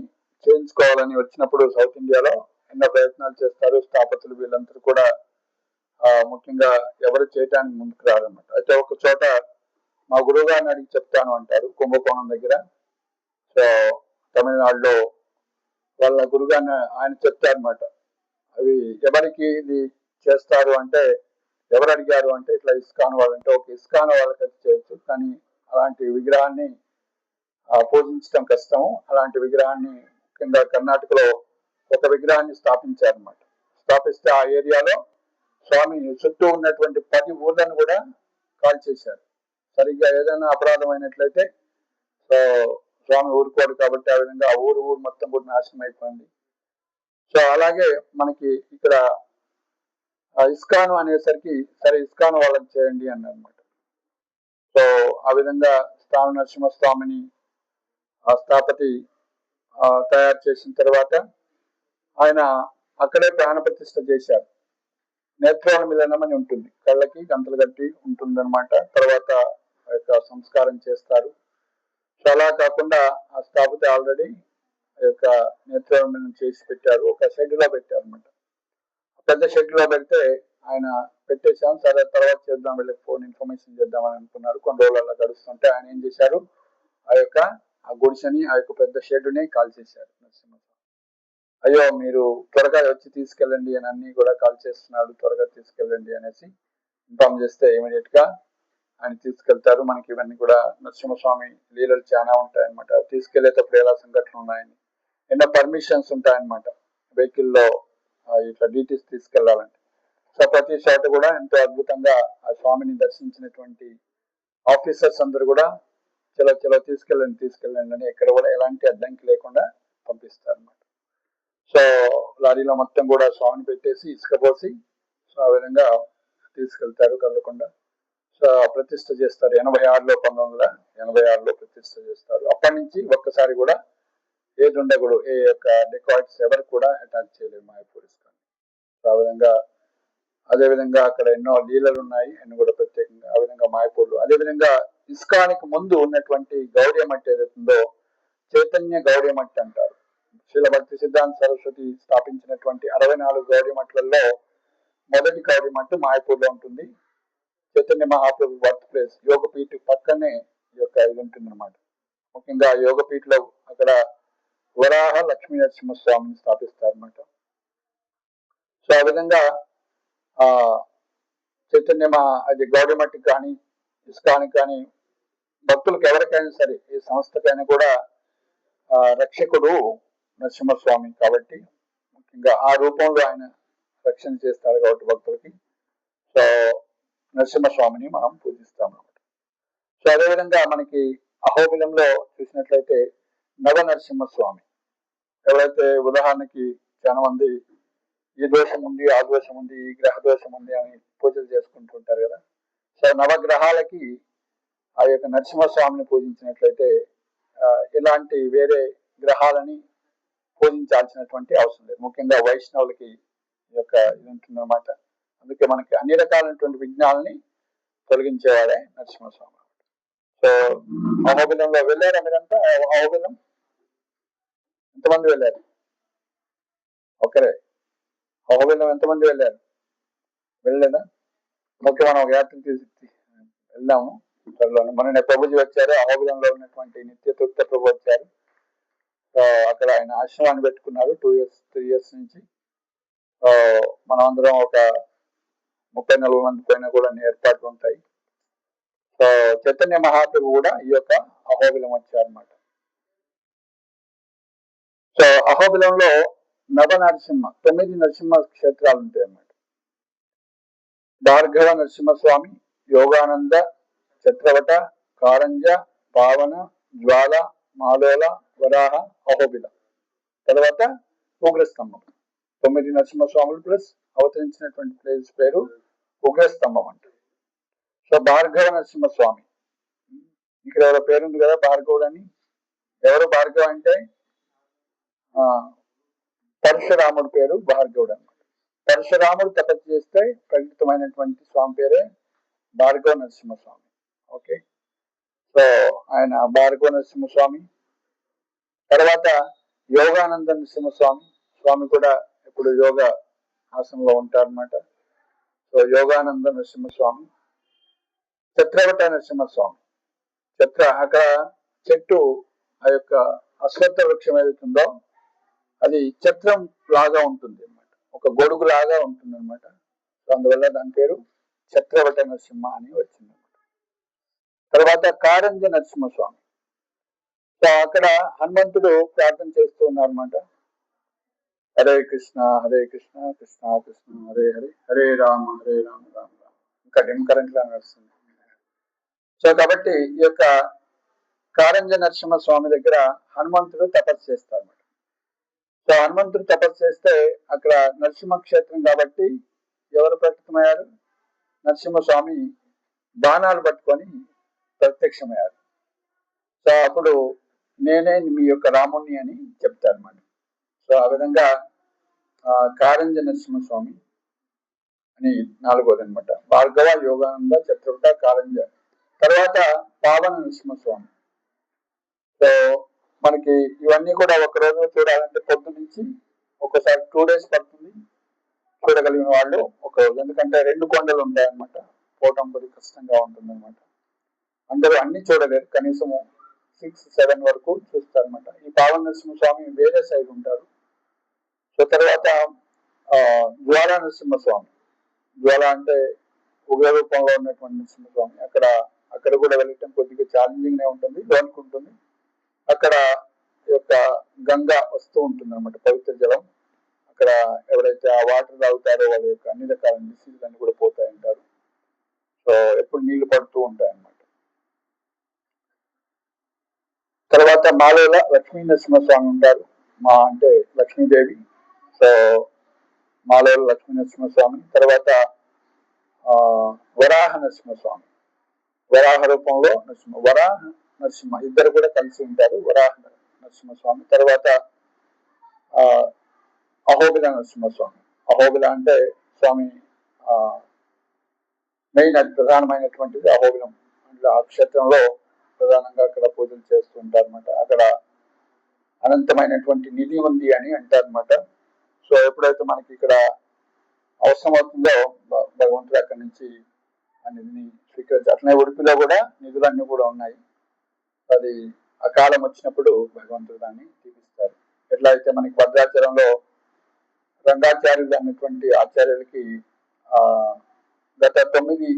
చేయించుకోవాలని వచ్చినప్పుడు సౌత్ ఇండియాలో ఎన్నో ప్రయత్నాలు చేస్తారు స్థాపతులు. వీళ్ళందరూ కూడా ముఖ్యంగా ఎవరు చేయటానికి ముందుకు రారన్నమాట. అయితే ఒక చోట మా గురువు గారిని అడిగి చెప్తాను అంటారు, కుంభకోణం దగ్గర. సో తమిళనాడులో వాళ్ళ గురుగారిని ఆయన చెప్తారనమాట. అవి ఎవరికి ఇది చేస్తారు అంటే, ఎవరు అడిగారు అంటే ఇట్లా ఇస్కాన్ వాళ్ళంటే, ఒక ఇస్కాన్ వాళ్ళకి అది చేయొచ్చు, కానీ అలాంటి విగ్రహాన్ని పూజించడం కష్టము. అలాంటి విగ్రహాన్ని కింద కర్ణాటకలో ఒక విగ్రహాన్ని స్థాపించారనమాట. స్థాపిస్తే ఆ ఏరియాలో స్వామి చుట్టూ ఉన్నటువంటి 10 ఊర్లను కూడా కాల్ చేశారు. సరిగ్గా ఏదైనా అపరాధం అయినట్లయితే సో స్వామి ఊరుకోడు కాబట్టి ఆ విధంగా ఆ ఊరు మొత్తం కూడా నాశనం అయిపోయింది. సో అలాగే మనకి ఇక్కడ ఇస్కాన్ అనేసరికి సరే ఇస్కాన్ వాళ్ళకి చేయండి అన్నమాట. సో ఆ విధంగా స్థాన నరసింహస్వామిని ఆ స్థాపతి తయారు చేసిన తర్వాత ఆయన అక్కడే ప్రాణప్రతిష్ఠ చేశారు. నేత్రాల మిలనం అని ఉంటుంది, కళ్ళకి గంతలు కట్టి ఉంటుంది అనమాట. తర్వాత ఆ యొక్క సంస్కారం చేస్తారు. సో అలా కాకుండా ఆ స్థాపతి ఆల్రెడీ ఆ యొక్క నేత్రాల మిలనం చేసి పెట్టారు, ఒక షెడ్ లో పెట్టారు అనమాట. పెద్ద షెడ్ లో పెడితే ఆయన పెట్టేశాం, సరే తర్వాత చేద్దాం, వీళ్ళకి ఫోన్ ఇన్ఫర్మేషన్ చేద్దామని అనుకున్నారు. కొన్ని రోజులు అలా గడుస్తుంటే ఆయన ఏం చేశారు, ఆ గుడిసెని ఆ యొక్క పెద్ద షెడ్ని కాల్ చేశారు. నరసింహస్వామి అయ్యో మీరు త్వరగా వచ్చి తీసుకెళ్ళండి అని అన్ని కూడా కాల్ చేస్తున్నాడు, త్వరగా తీసుకెళ్ళండి అనేసి ఇన్ఫార్మ్ చేస్తే ఇమీడియట్ గా ఆయన తీసుకెళ్తారు. మనకి ఇవన్నీ కూడా నరసింహస్వామి లీలలు చాలా ఉంటాయన్నమాట. తీసుకెళ్లేటప్పుడు ఎలా సంఘటనలు ఉన్నాయని ఎన్నో పర్మిషన్స్ ఉంటాయన్నమాట వెహికల్లో ఇట్లా డీటీస్ తీసుకెళ్లాలంటే. సో ప్రతి చోట కూడా ఎంతో అద్భుతంగా ఆ స్వామిని దర్శించినటువంటి ఆఫీసర్స్ అందరూ కూడా చలో చలో తీసుకెళ్ళండి అని ఎక్కడ కూడా ఎలాంటి అడ్డంకి లేకుండా పంపిస్తారు అన్నమాట. సో లారీలో మొత్తం కూడా స్వామిని పెట్టేసి ఇసుక పోసి సో ఆ విధంగా తీసుకెళ్తారు కదలకుండా. సో ప్రతిష్ఠ చేస్తారు 86లో, 1986లో ప్రతిష్ఠ చేస్తారు. అప్పటి నుంచి ఒక్కసారి కూడా ఏ దుండగుడు ఏ యొక్క డెకాయిట్స్ ఎవరు కూడా అటాక్ చేయలేరు మాయాపూర్ ఇస్కాన్. సో ఆ విధంగా అదేవిధంగా అక్కడ ఎన్నో లీలలు ఉన్నాయి, అన్ని కూడా ప్రత్యేకంగా ఆ విధంగా మాయపూర్లు. అదేవిధంగా ఇస్కానికి ముందు ఉన్నటువంటి గౌడీ మట్టి ఏదైతుందో చైతన్య గౌడీ మట్టి అంటారు. శ్రీల భక్తి సిద్ధాంత సరస్వతి స్థాపించినటువంటి 64 గౌడీ మట్లలో మొదటి గౌడీ మట్టు మాయపూర్లో ఉంటుంది. చైతన్య మహాప్రభు బర్త్ ప్లేస్ యోగపీఠ పక్కనే ఈ యొక్క ఇది ఉంటుంది అనమాట. ముఖ్యంగా యోగపీఠలో అక్కడ వరాహ లక్ష్మీ నరసింహస్వామిని స్థాపిస్తారు అనమాట. సో ఆ విధంగా ఆ చైతన్య అది గౌడీ మట్టికి కానీ ఇస్కానికి కానీ భక్తులకు ఎవరికైనా సరే ఈ సంస్థకైనా కూడా రక్షకుడు నరసింహస్వామి కాబట్టి ముఖ్యంగా ఆ రూపంలో ఆయన రక్షణ చేస్తారు కాబట్టి భక్తులకి. సో నరసింహస్వామిని మనం పూజిస్తాం అన్నమాట. సో అదేవిధంగా మనకి అహోబిలంలో చూసినట్లయితే నవ నరసింహస్వామి, ఎవరైతే ఉదాహరణకి చాలా మంది ఈ దోషం ఉంది, ఆ దోషం ఉంది, ఈ గ్రహ దోషం ఉంది అని పూజలు చేసుకుంటుంటారు కదా. సో నవగ్రహాలకి ఆ యొక్క నరసింహస్వామిని పూజించినట్లయితే ఇలాంటి వేరే గ్రహాలని పూజించాల్సినటువంటి అవసరం లేదు. ముఖ్యంగా వైష్ణవులకి ఈ యొక్క ఇది ఉంటుందన్నమాట. అందుకే మనకి అన్ని రకాలైనటువంటి విఘ్నాలని తొలగించేవాడే నరసింహస్వామి. సో అహోబిలంలో వెళ్ళారా మీరంతా? అహోబిలం ఎంతమంది వెళ్ళారు? ఒకరే. అహోబిలం ఎంతమంది వెళ్ళారు? వెళ్ళలేదా? ఓకే, మనం యాత్ర వెళ్దాము త్వరలో. మన ప్రభుజీ వచ్చారు, అహోబిలంలో ఉన్నటువంటి నిత్య తృప్త ప్రభు వచ్చారు. సో అక్కడ ఆయన ఆశ్రమాన్ని పెట్టుకున్నారు 2 years 3 years నుంచి. సో మనం అందరం ఒక 30-40 మంది పైన కూడా ఏర్పాట్లు ఉంటాయి. సో చైతన్య మహాప్రభు కూడా ఈ యొక్క అహోబిలం వచ్చారన్నమాట. సో అహోబిలంలో నవ నరసింహ 9 నరసింహ క్షేత్రాలు ఉంటాయి అన్నమాట. భార్గవ నరసింహస్వామి, యోగానంద, చత్రవట, కారంజ, పావన, జ్వాల, మాలోల, వరాహ, అహోబిల. తర్వాత ఉగ్రస్తంభం. 9 నరసింహస్వాములు ప్లస్ అవతరించినటువంటి ప్లేస్ పేరు ఉగ్రస్తంభం అంట. సో భార్గవ నరసింహస్వామి, ఇక్కడ ఎవరో పేరుంది కదా భార్గవుడు అని. ఎవరు భార్గవ అంటే పరశురాముడు పేరు భార్గవుడు అనమాట. పరశురాముడు తపస్సు చేస్తే ప్రకటితమైనటువంటి స్వామి పేరే భార్గవ నరసింహస్వామి. ఓకే, సో ఆయన భార్గవ నరసింహస్వామి. తర్వాత యోగానంద నరసింహస్వామి, స్వామి కూడా ఇప్పుడు యోగ ఆసనంలో ఉంటారన్నమాట. సో యోగానంద నరసింహస్వామి. చత్రవట నరసింహస్వామి, అక్కడ చెట్టు ఆ యొక్క అశ్వత్థ వృక్షం ఏదైతుందో అది చత్రం లాగా ఉంటుంది అనమాట, ఒక గొడుగు లాగా ఉంటుంది అనమాట. సో అందువల్ల దాని పేరు చత్రవట నరసింహ అని వచ్చింది అనమాట. తర్వాత కారంజ నరసింహస్వామి. సో అక్కడ హనుమంతుడు ప్రార్థన చేస్తూ ఉన్నారన్నమాట. హరే కృష్ణ హరే కృష్ణ కృష్ణ కృష్ణ హరే హరే హరే రామ రామ రామ ఇంకా డిమ్ కరెంట్ లా నడుస్తుంది. సో కాబట్టి ఈ యొక్క కారంజ నరసింహ స్వామి దగ్గర హనుమంతుడు తపస్సు చేస్తారు. సో హనుమంతుడు తపస్సు చేస్తే అక్కడ నరసింహ క్షేత్రం కాబట్టి ఎవరు ప్రత్యక్షమయ్యారు? నరసింహస్వామి బాణాలు పట్టుకొని ప్రత్యక్షమయ్యారు. సో అప్పుడు నేనే మీ యొక్క రాముణ్ణి అని చెప్తారు అన్నమాట. సో ఆ విధంగా కారంజ నరసింహస్వామి అని నాలుగోది అనమాట. భార్గవ, యోగానంద, చతుర్థ, కారంజ. తర్వాత పావన నరసింహస్వామి. సో మనకి ఇవన్నీ కూడా ఒక రోజు చూడాలంటే పొద్దు నుంచి ఒకసారి 2 days పడుతుంది చూడగలిగిన వాళ్ళు ఒక రోజు. ఎందుకంటే 2 కొండలు ఉంటాయన్నమాట, పోవటం కొద్దిగా కష్టంగా ఉంటుంది అనమాట. అందరూ అన్ని చూడలేరు, కనీసం 6-7 వరకు చూస్తారనమాట. ఈ పావన నరసింహస్వామి వేరే సైడ్ ఉంటారు. సో తర్వాత జ్వాలా నరసింహస్వామి. జ్వాల అంటే ఉగ్ర రూపంలో ఉన్నటువంటి నరసింహస్వామి. అక్కడ కూడా వెళ్ళటం కొద్దిగా ఛాలెంజింగ్ గా ఉంటుంది, లోనికి ఉంటుంది. అక్కడ యొక్క గంగా వస్తూ ఉంటుంది అనమాట, పవిత్ర జలం. అక్కడ ఎవరైతే ఆ వాటర్ తాగుతారో వాళ్ళ యొక్క అన్ని రకాల డిసీజులు అన్ని కూడా పోతాయంటారు. సో ఎప్పుడు నీళ్లు పడుతూ ఉంటాయి అన్నమాట. తర్వాత మాలోల లక్ష్మీ నరసింహస్వామి ఉంటారు. మా అంటే లక్ష్మీదేవి. సో మాలోల లక్ష్మీ నరసింహస్వామి. తర్వాత వరాహ నరసింహస్వామి. వరాహ రూపంలో వరాహ నరసింహ ఇద్దరు కూడా కలిసి ఉంటారు, వరాహ నరసింహస్వామి. తర్వాత అహోబిల నరసింహస్వామి. అహోబిల అంటే స్వామి మెయిన్ అది ప్రధానమైనటువంటిది అహోబిలం. అంటే ఆ క్షేత్రంలో ప్రధానంగా అక్కడ పూజలు చేస్తూ ఉంటారు అనమాట. అక్కడ అనంతమైనటువంటి నిధి ఉంది అని అంటారు అనమాట. సో ఎప్పుడైతే మనకి ఇక్కడ అవసరం అవుతుందో భగవంతుడు అక్కడి నుంచి ఆ నిధిని స్వీకరించి, అట్లనే ఉడిపిలో కూడా నిధులన్నీ కూడా ఉన్నాయి. అది అకాలం వచ్చినప్పుడు భగవంతుడు దాన్ని చూపిస్తారు. ఎట్లా అయితే మనకి భద్రాచలంలో రంగాచార్యులు అన్నటువంటి ఆచార్యులకి గత 9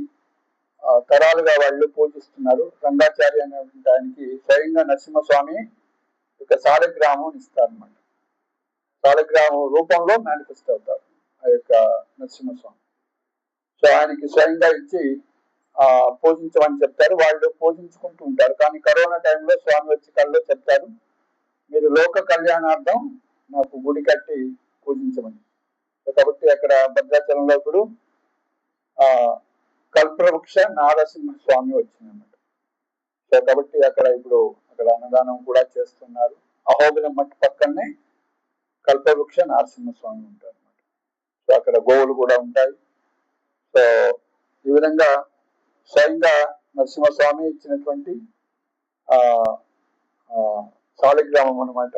తరాలుగా వాళ్ళు పూజిస్తున్నారు. రంగాచార్య అనేటువంటి ఆయనకి స్వయంగా నరసింహస్వామి ఒక సాలగ్రామం ఇస్తారనమాట. సాలగ్రామం రూపంలో మేనిఫెస్ట్ అవుతారు ఆ యొక్క నరసింహస్వామి. సో ఆయనకి స్వయంగా ఇచ్చి పూజించమని చెప్తారు. వాళ్ళు పూజించుకుంటూ ఉంటారు. కానీ కరోనా టైంలో స్వామి వచ్చి కల్లో చెప్తారు, మీరు లోక కళ్యాణార్థం నాకు గుడి కట్టి పూజించమని. కాబట్టి అక్కడ భద్రాచలంలో ఇప్పుడు కల్పవృక్ష నారసింహ స్వామి వచ్చిందన్నమాట. సో కాబట్టి అక్కడ అన్నదానం కూడా చేస్తున్నారు. అహోబిలం మట్టి పక్కనే కల్పవృక్ష నారసింహ స్వామి ఉంటారు అనమాట. సో అక్కడ గోవులు కూడా ఉంటాయి. సో ఈ విధంగా స్వయంగా నరసింహస్వామి ఇచ్చినటువంటి సాలిగ్రామం అనమాట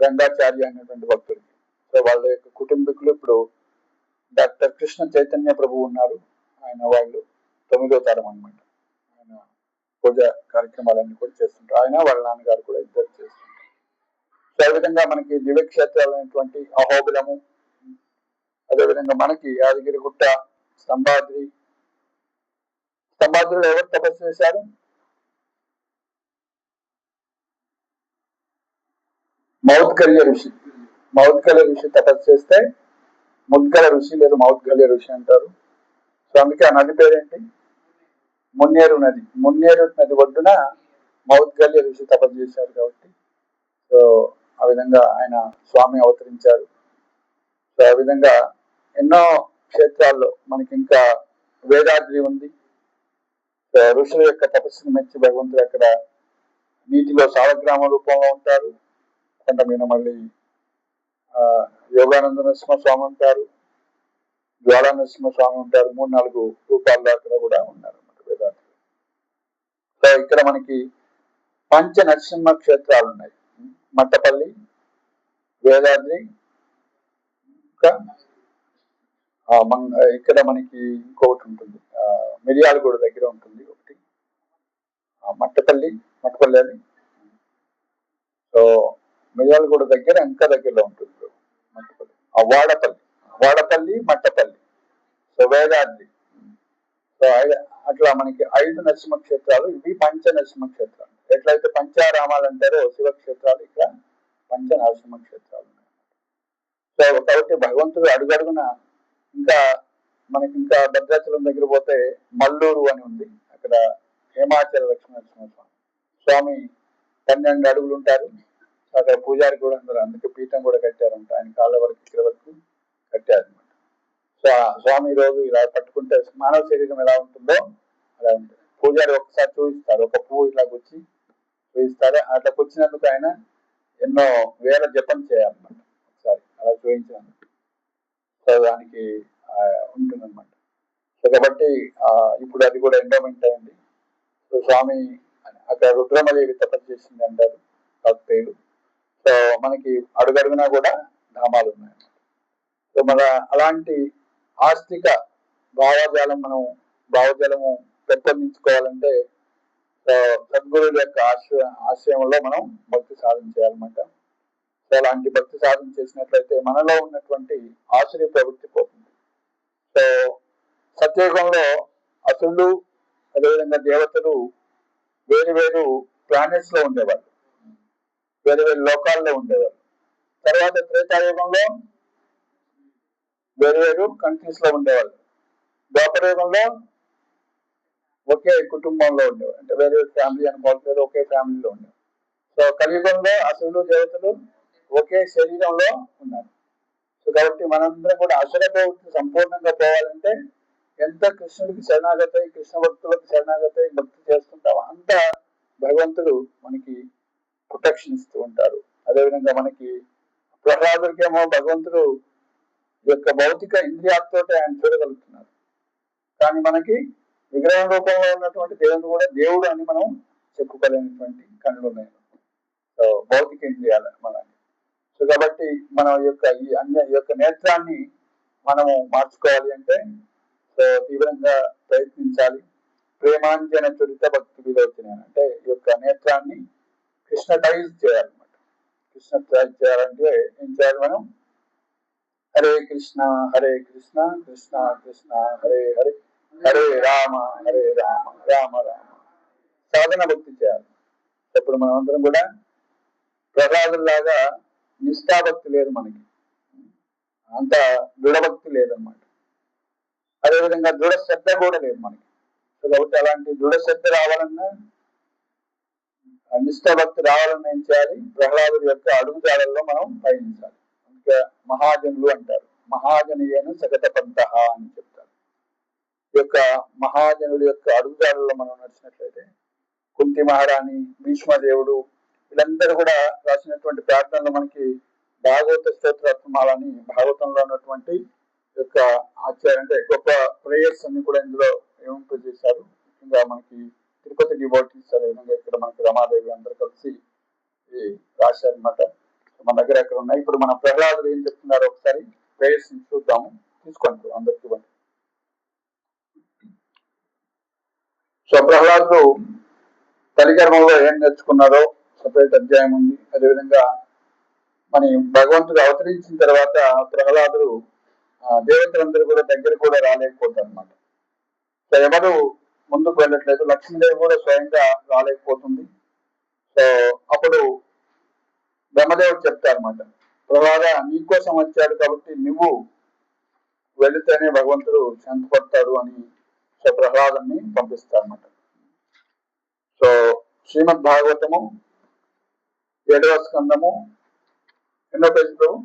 రంగాచార్య అనేటువంటి భక్తుడికి. సో వాళ్ళ యొక్క కుటుంబీకులు ఇప్పుడు డాక్టర్ కృష్ణ చైతన్య ప్రభు ఉన్నారు. ఆయన వాళ్ళు 9వ తరం అనమాట. ఆయన పూజ కార్యక్రమాలన్నీ కూడా చేస్తుంటారు. ఆయన వాళ్ళ నాన్నగారు కూడా ఇద్దరు చేస్తుంటారు. సో ఆ విధంగా మనకి దివ్యక్షేత్రాలైనటువంటి అహోబిలము, అదేవిధంగా మనకి యాదగిరిగుట్ట, స్తంభాద్రిలో ఎవరు తపస్సు చేశారు? మౌద్గల్య ఋషి. మౌద్గల్య ఋషి తపస్సు చేస్తే ముద్గల ఋషి లేదా మౌద్గల్య ఋషి అంటారు. సో అందుకే ఆ నది పేరేంటి? మున్నేరు నది. మున్నేరు నది ఒడ్డున మౌద్గల్య ఋషి తపస్సు చేశారు కాబట్టి సో ఆ విధంగా ఆయన స్వామి అవతరించారు. సో ఆ విధంగా ఎన్నో క్షేత్రాల్లో మనకి ఇంకా వేదాద్రి ఉంది. ఋషుల యొక్క తపస్సును మెచ్చి భగవంతుడు అక్కడ నీటిలో సాలగ్రామ రూపంలో ఉంటారు. కొండ మీద మళ్ళీ యోగానంద నరసింహస్వామి ఉంటారు, జ్వాలా నరసింహస్వామి ఉంటారు. 3-4 రూపాల్లో అక్కడ కూడా ఉన్నారు అన్నమాట వేదాద్రి. సో ఇక్కడ మనకి పంచ నరసింహ క్షేత్రాలు ఉన్నాయి. మట్టపల్లి, వేదాద్రి, ఇంకా ఇక్కడ మనకి ఇంకొకటి ఉంటుంది, మిర్యాలగూడ దగ్గర ఉంటుంది ఒకటి, మట్టపల్లి అని. సో మిర్యాలగూడ దగ్గర ఇంకా దగ్గరలో ఉంటుంది మట్టపల్లి. వాడపల్లి, మట్టపల్లి. సో వేదాద్రి. సో అట్లా మనకి 5 నరసింహ క్షేత్రాలు. ఇవి పంచ నరసింహ క్షేత్రాలు. ఎట్లయితే పంచారామాలు అంటారో శివక్షేత్రాలు, ఇక్కడ పంచ నరసింహ క్షేత్రాలు ఉన్నాయి. సో కాబట్టి భగవంతుడు అడుగడుగున ఇంకా మనకి ఇంకా భద్రాచలం దగ్గర పోతే మల్లూరు అని ఉంది, అక్కడ హేమాచల లక్ష్మీనరసింహ స్వామి 12 అడుగులు ఉంటారు. అక్కడ పూజారి కూడా అందరూ, అందుకే పీఠం కూడా కట్టారంట, ఆయన కాళ్ళ వరకు ఇక్కడ వరకు కట్టారు. సో ఆ స్వామి రోజు ఇలా పట్టుకుంటే మానవ శరీరం ఎలా ఉంటుందో అలా ఉంటుంది. పూజారి ఒకసారి చూపిస్తారు, ఒక పువ్వు ఇలా గుచ్చి చూపిస్తారు. అట్లా కూర్చున్నందుకు ఆయన ఎన్నో వేల జపం చేయాలన్నమాట. ఒకసారి అలా చూపించాను. సో దానికి ఉంటుందన్నమాట. సో కాబట్టి ఇప్పుడు అది కూడా ఎండోమెంట్ అయింది. సో స్వామి అక్కడ రుద్రమదేవి తపస్సు చేసింది అంటారు భక్తులు. సో మనకి అడుగడుగునా కూడా ధామాలు ఉన్నాయి. సో మన అలాంటి ఆస్తిక భావజాలము పెంపొందించుకోవాలంటే సద్గురువుల యొక్క ఆశ్రయంలో మనం భక్తి సాధన చేయాలన్నమాట. సో అలాంటి భక్తి సాధన చేసినట్లయితే మనలో ఉన్నటువంటి ఆసురీ ప్రవృత్తి పోతుంది. సో సత్యయుగంలో అసురులు అదేవిధంగా దేవతలు వేరు వేరు ప్లానెట్స్ లో ఉండేవాళ్ళు, వేరు వేరు లోకాల్లో ఉండేవాళ్ళు. తర్వాత త్రేతాయుగంలో వేరు వేరు కంట్రీస్ లో ఉండేవాళ్ళు. ద్వాపరయుగంలో ఒకే కుటుంబంలో ఉండేవాళ్ళు, అంటే వేరే ఫ్యామిలీ అనుకోవట్లేదు, ఒకే ఫ్యామిలీలో ఉండేవాళ్ళు. సో కలియుగంలో అసురులు దేవతలు ఒకే శరీరంలో ఉన్నారు. సో కాబట్టి మనందరం కూడా అసుర ప్రవృత్తి సంపూర్ణంగా పోవాలంటే ఎంత కృష్ణుడికి శరణాగతి, కృష్ణ భక్తులకు శరణాగతి భక్తి చేస్తుంటామో అంత భగవంతుడు మనకి ప్రొటెక్షన్ ఇస్తూ ఉంటారు. అదేవిధంగా మనకి ప్రహ్లాదుడికేమో భగవంతుడు యొక్క భౌతిక ఇంద్రియాలతో ఆయన చూడగలుగుతున్నారు, కానీ మనకి విగ్రహం రూపంలో ఉన్నటువంటి దేవుడు కూడా దేవుడు అని మనం చెప్పుకోలేనటువంటి కళ్ళు ఉన్నాయి. సో భౌతిక ఇంద్రియాలు మనకి. సో కాబట్టి మన యొక్క ఈ యొక్క నేత్రాన్ని మనము మార్చుకోవాలి అంటే సో తీవ్రంగా ప్రయత్నించాలి. ప్రేమాంజన చురిత భక్తి విలోచన అంటే ఈ యొక్క నేత్రాన్ని కృష్ణటైజ్ చేయాలన్నమాట. కృష్ణటైజ్ చేయాలంటే ఏం చేయాలి మనం? హరే కృష్ణ కృష్ణ కృష్ణ హరే హరే, హరే రామ రామ రామ సాధన భక్తి చేయాలి. ఇప్పుడు మనం అందరం కూడా ప్రహ్లాదులాగా నిష్ఠాభక్తి లేదు మనకి, అంత దృఢభక్తి లేదన్నమాట. అదేవిధంగా దృఢ శ్రద్ధ కూడా లేదు మనకి. సో కాబట్టి అలాంటి దృఢ శ్రద్ధ రావాలన్నా, నిష్ఠాభక్తి రావాలన్నా ఏం చేయాలి? ప్రహ్లాదుడి యొక్క అడుగుజాడల్లో మనం పయనించాలి. అందుకే మహాజనులు అంటారు, మహాజనీయను సగత పంత అని చెప్తారు. ఈ యొక్క మహాజనుల యొక్క అడుగుజాడల్లో మనం నడిచినట్లయితే కుంతి మహారాణి, భీష్మదేవుడు వీళ్ళందరూ కూడా రాసినటువంటి ప్రార్థనలు మనకి భాగవత స్తోత్రమాలని భాగవతంలో ఉన్నటువంటి యొక్క ఆచార్య అంటే గొప్ప ప్రేయర్స్ అన్ని కూడా ఇందులో ఏమింప చేశారు. ఇంకా మనకి తిరుపతి డివోటీస్ అదేవిధంగా ఇక్కడ మనకి రమాదేవి అందరూ కలిసి రాశారనమాట. మన దగ్గర ఎక్కడ ఉన్నాయి. ఇప్పుడు మన ప్రహ్లాదులు ఏం చెప్తున్నారో ఒకసారి ప్రేయర్స్ చూద్దాము, తీసుకోండి అందరికి ఇవ్వండి. సో ప్రహ్లాదులు కలికర్మంలో ఏం నేర్చుకున్నారో సపరేట్ అధ్యాయం ఉంది. అదేవిధంగా మన భగవంతుడు అవతరించిన తర్వాత ప్రహ్లాదుడు దేవతలందరూ కూడా దగ్గర కూడా రాలేకపోతారు అనమాట. సో ఎవరు ముందుకు వెళ్ళట్లేదు, లక్ష్మీదేవి కూడా స్వయంగా రాలేకపోతుంది. సో అప్పుడు బ్రహ్మదేవుడు చెప్తారన్నమాట, ప్రహ్లాద నీకోసం వచ్చాడు కాబట్టి నువ్వు వెళితేనే భగవంతుడు శాంతపడతాడు అని సో ప్రహ్లాదుని పంపిస్తారన్నమాట. సో శ్రీమద్ భాగవతము 7వ స్కందము ఎన్నో పేజీ ప్రభు?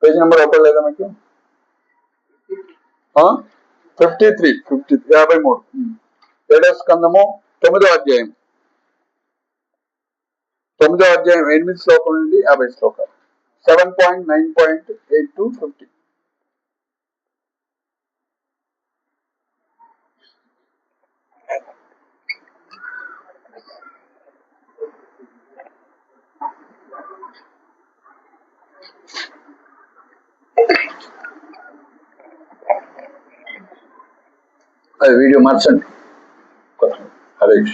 పేజీ నెంబర్ ఒకటి లేదా మీకు? 53 53. 7వ స్కందము 9వ అధ్యాయం 8 శ్లోకం నుండి 50 శ్లోకాలు. 7.9.8 to 50. అది వీడియో మార్చండి. హరే కృష్ణ.